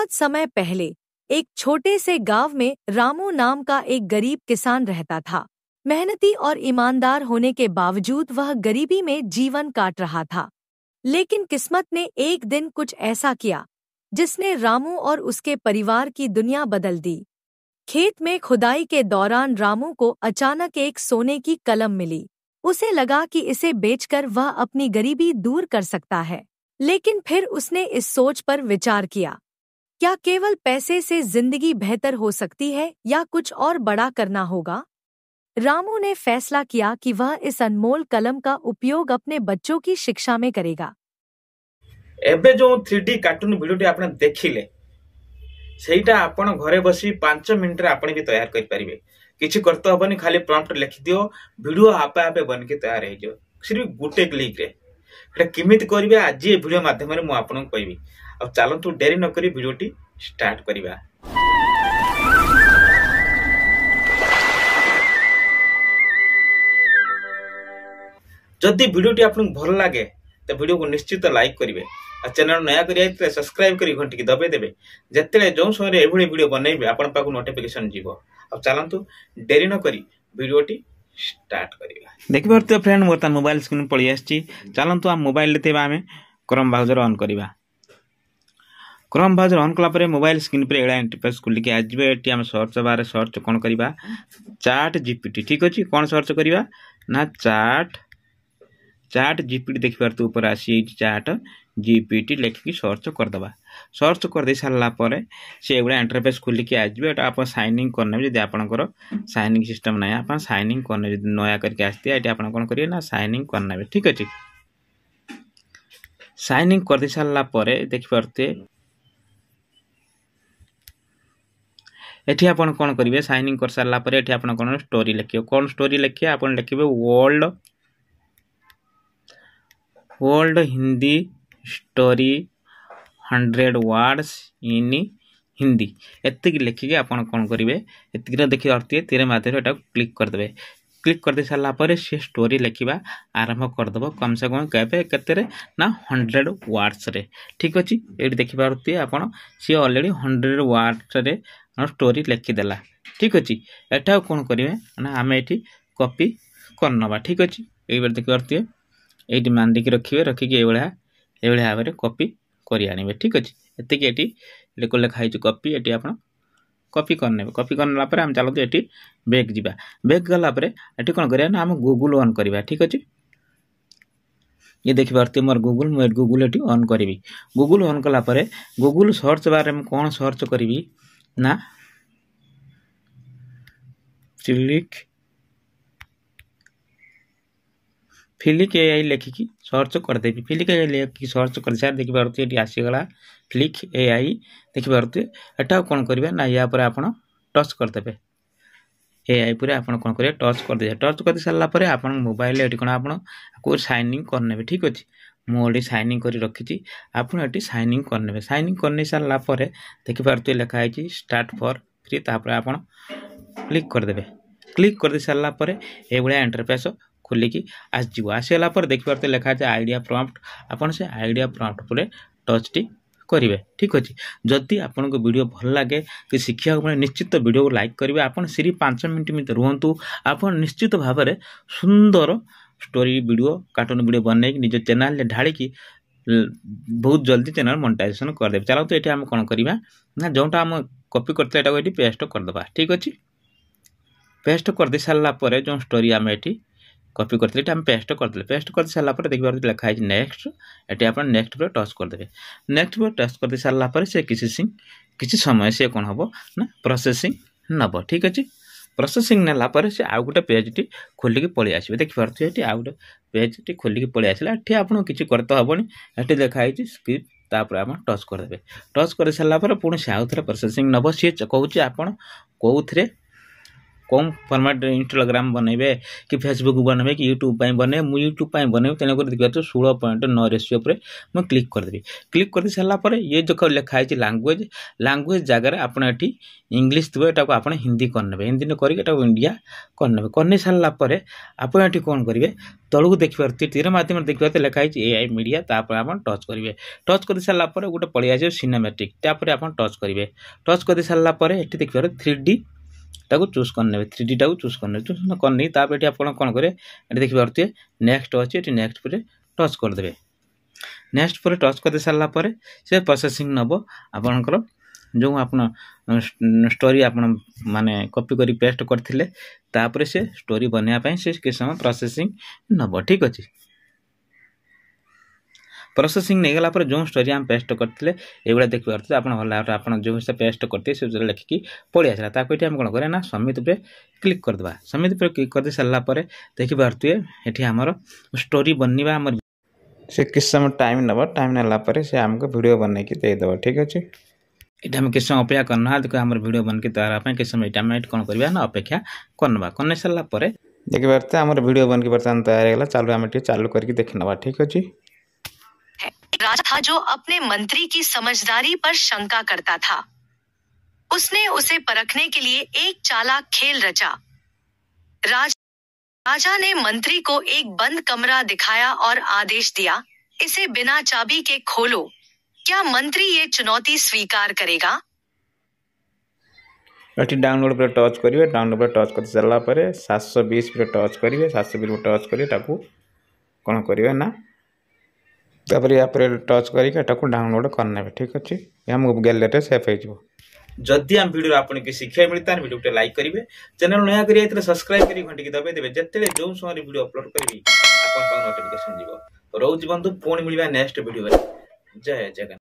बहुत समय पहले एक छोटे से गांव में रामू नाम का एक गरीब किसान रहता था। मेहनती और ईमानदार होने के बावजूद वह गरीबी में जीवन काट रहा था। लेकिन किस्मत ने एक दिन कुछ ऐसा किया जिसने रामू और उसके परिवार की दुनिया बदल दी। खेत में खुदाई के दौरान रामू को अचानक एक सोने की कलम मिली। उसे लगा कि इसे बेचकर वह अपनी गरीबी दूर कर सकता है। लेकिन फिर उसने इस सोच पर विचार किया, क्या केवल पैसे से जिंदगी बेहतर हो सकती है या कुछ और बड़ा करना होगा? रामू ने फैसला किया कि वह इस अनमोल कलम का उपयोग अपने बच्चों की शिक्षा में करेगा। एबे जो 3D कार्टून वीडियोटी आपने देखिले सेटा आपण घरे बसी 5 मिनिट रे आपण भी तैयार कर परिबे। किछि करतो हबनी, खाली प्रॉम्प्ट लिख दियो, वीडियो आपे आपे बन के तैयार हो जो सिर्फ गुटे क्लिक रे। एटा किमित करिवे आज ए वीडियो माध्यम रे मु आपन कहबी। अब चलंतु देरी न करी वीडियोटी स्टार्ट करिबा। जदि वीडियोटी आपन भल लागे तो वीडियो को निश्चित लाइक करिवे और चैनल नया करिया सब्सक्राइब करी घंटी की दबाई देबे। जेतेले जो समय एभली वीडियो बनैबे आपन पाकु नोटिफिकेशन जीवो। अब चलंतु देरी न करी वीडियोटी स्टार्ट करिवा। देखि परते फ्रेंड मोर मोबाइल स्क्रीन पड़ी आछि। चलंतु हम मोबाइल लेतेबा हमें क्रोम ब्राउजर ऑन करिवा। क्रोम ब्राउजर ऑन कला परे मोबाइल स्क्रीन पर एडा इंटरफेस खुली के आजबे। एटी हम सर्च बारे सर्च कोन करिवा, चैट जीपीटी। ठीक अछि, कोन सर्च करिवा ना चैट जीपीटी। देखि परते ऊपर आसी चैट जीपीटी लिखि सर्च कर दबा। सर्च कर दे सारला परे से एगुडा इंटरफेस खुली के आजबे। एटा आपण साइन इन करने जदि आपनकर साइन इन सिस्टम नै आपण साइन इन करने जदि नया करके आस्ते एटी आपण कोन करिवे ना साइन इन करने। ठीक अछि, साइन इन कर दे सारला परे देखि परते एठी आपण कोन करिवे, साइन इन कर सारला परे एठी आपण कोन स्टोरी लिखियो। कोन स्टोरी लिखिया आपण लिखिबे world Hindi story 100 words in Hindi. एतिक लिखिके आपण कोन करिवे, एतिक देखि अर्थे तेरे माध्यम एटा क्लिक कर देबे। क्लिक कर दे सारला परे से स्टोरी लिखिबा आरंभ कर दबो। कम से कम कहबे केते ना 100 वर्ड्स रे। ठीक अछि, एठी देखि पारती आपण से ऑलरेडी 100 वर्ड्स रे स्टोरी लिखि देला। ठीक अछि, एटा कोन करिवे ना हमें एठी कॉपी करनबा। ठीक अछि, एई बार देखि पारती एठी मांडी के रखिबे, रखि के एवळे भाबरे कॉपी करि आनिबे। ठीक अछि, एते के एठी लेको लेखा हिच कॉपी। एठी आपण कॉपी करनेबे। कॉपी करनला परे हम चलतो एठी बैक जिबा। बैक गला परे एठी कोन करिया ना हम गूगल ऑन करिबा। ठीक अछि, ये देखि पारती मोर गूगल एठी ऑन करिवि। गूगल ऑन कला परे गूगल सर्च बार में कोन सर्च करिवि ना फिलिक एआई लिखिकी सर्च कर देबी। फिलिक एआई लिखिकी सर्च कर सार देखि पारती एठी आसी गला फिलिक एआई। देखि पारती एटा कोन करिवे ना या पर आपण टच कर देबे। एआई पुरे आपण कोन करिवे टच कर दे। टच कर सारला परे आपण मोबाइल एठी कोन आपण को साइन इन करनेबे। ठीक अछि, मो एठी साइन इन करी रखिची, आपण एठी साइन इन करनेबे। साइन इन करने सारला परे देखि पारती लिखा आइची स्टार्ट फॉर फ्री। तापर आपण क्लिक कर देबे। क्लिक कर दे सारला परे एबळा इंटरफेस खुली की आसजिवो। आसीला पर देखि पारते लिखा है आइडिया प्रॉम्प्ट। आपण से आइडिया प्रॉम्प्ट पुरे टच टी करिवे। ठीक अछि, जदि आपन को वीडियो भल लागे कि शिक्षा को निश्चित वीडियो को लाइक करिवे। आपण सिर्फ 5 मिनिट में रहंतु, आपण निश्चित भाव में सुंदर स्टोरी वीडियो कार्टून वीडियो बनै कि निज चैनल ले ढाळी की बहुत जल्दी चैनल मोनेटाइजेशन कर देबे। चलो तो एठी हम कोन करिवा ना जोंटा हम कॉपी करते एटा को एठी पेस्ट कर दबा। ठीक अछि, पेस्ट कर दे सारला परे जो स्टोरी हम एठी कॉपी करते हम पेस्ट करते। पेस्ट कर सारला पर देखि पारते लिखा है नेक्स्ट। एटी आपण नेक्स्ट पर टच कर देबे। नेक्स्ट पर टच कर दे सारला पर से किछि समय से कोन हबो ना प्रोसेसिंग नबो। ठीक अछि, प्रोसेसिंग नेला पर से आ गुटे पेज टी खोली के पळि आसीबे। देखि पारते एटी आ गुटे पेज टी खोली के पळि आसिला। एठी आपण किछि करते हबोनी, एटी लिखा है स्क्रिप्ट। तापर आपण टच कर देबे। टच कर सारला पर पुणी से आउथरे प्रोसेसिंग नबो। से कहूची आपण कोउथरे कौन फॉर्मेट इंस्टाग्राम बनइबे कि फेसबुक बनइबे कि यूट्यूब पाई बने मु यूट्यूब पाई बने तेणुक देखिए 16.9 रेशियो पर मुझे क्लिक करदेवी क्लिक कर सारा पर ये जो लिखाई लैंग्वेज लैंग्वेज जगह आप इंग्लीश थे आप हिंदी करने हिंदी करके इंडिया करने करने सारा पर आप कौन करेंगे तलू देखिए तीर मध्यम देखिए लिखाई AI मीडिया आप टच करेंगे टच कर सारा पर गोटे पलि आस सिनेमेटिक तापर आप टच करेंगे टच कर सारा पर ये देखिए 3D टाको चूज करने 3D टाको चूज करने चूज करनी तापर ये आप कौन करेंगे ये देखिए पारे नेक्स्ट अच्छे ये नेक्स्ट पर टच करदे नेक्स्ट पर टच कर सारा पर से प्रोसेसिंग नब आपणकर जो आप स्टोरी आप माने कॉपी करी पेस्ट करथिले तापर से स्टोरी बनवाई से किस समय प्रोसेसिंग नब ठीक अच्छे प्रोसेसिंग नहीं गला पर जो स्टोरी आम पेस्ट करते ये देखिए आप भल जो हिसाब पेस्ट करते से लिखिकी पलि आसला ताको ये कौन करें ना समिट पे क्लिक करदे समिट पे क्लिक कर सारा पर देखिए पारे ये आमर स्टोरी बनवा आम से किस समय टाइम नब टाइम नाला से आमको वीडियो बन के देदेव ठीक अच्छे ये आम किस समय अपेक्षा करना देखो आम वीडियो बन के तैयार किस समय ये कौन करवा ना अपेक्षा करना कर सारा पर देखिए पारे आम वीडियो बन के बर्तमान तैयार होगा चलो आम चालू करके देख नवा ठीक अच्छे राजा था जो अपने मंत्री की समझदारी पर शंका करता था। उसने उसे परखने के लिए एक चालाक खेल रचा। राजा ने मंत्री को एक बंद कमरा दिखाया और आदेश दिया, इसे बिना चाबी के खोलो। क्या मंत्री ये चुनौती स्वीकार करेगा? डाउनलोड पर टच करेंगे डाउनलोड पर टच कर सारा पर 720 पर टच करेंगे 720 पर टच करेंगे कौन करेंगे ना तापर या टच करके डाउनलोड करने ठीक अच्छे आम गैलरी सेफ हो जदि आम वीडियो आपको शिक्षा मिलता है वीडियो लाइक करेंगे चैनल नया करेंगे सब्सक्राइब कर घंटी दबाई देवे जिते जो समय वीडियो अपलोड करी आप नोटिफिकेशन जीव रोज बंधु पुणी मिलवा नेक्स्ट वीडियो जय जगन्नाथ।